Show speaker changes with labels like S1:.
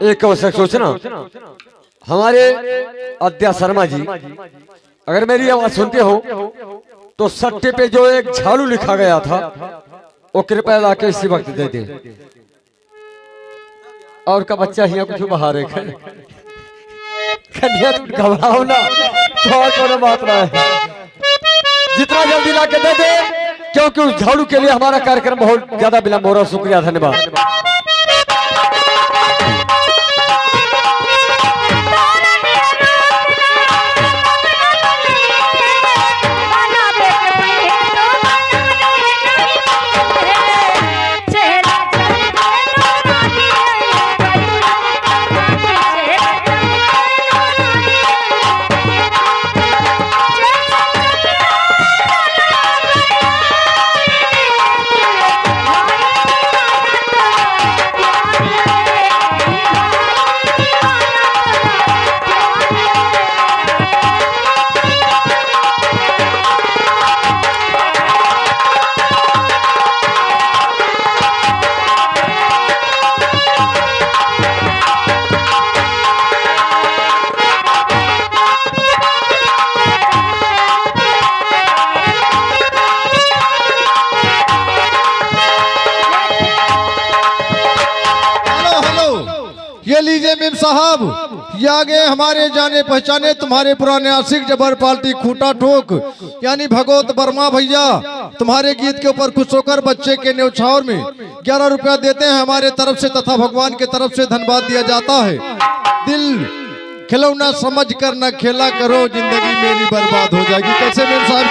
S1: एक अवसर सोचना, हमारे अद्या शर्मा जी अगर मेरी आवाज सुनते हो तो सट्टे पे जो एक झाड़ू लिखा गया था वो कृपया लाके इसी वक्त दे दे। और का बच्चा ही कुछ बाहर है कन्या, तुम घबराओ ना, तो बात ना है, जितना जल्दी लाके दे दे, क्योंकि उस झाड़ू के लिए हमारा कार्यक्रम बहुत ज्यादा विलंब हो रहा है। शुक्रिया, धन्यवाद।
S2: ये लीजिए मेम साहब, ये आगे हमारे जाने पहचाने तुम्हारे पुराने आशिक जबर पार्टी खूंटा ठोक यानी भगवत वर्मा भैया तुम्हारे गीत के ऊपर खुश होकर बच्चे के न्यौछावर में 11 रुपया देते हैं हमारे तरफ से तथा भगवान के तरफ से धन्यवाद दिया जाता है। दिल खिलौना समझ कर न खेला करो, जिंदगी मेरी बर्बाद हो जाएगी। कैसे मेम साहब?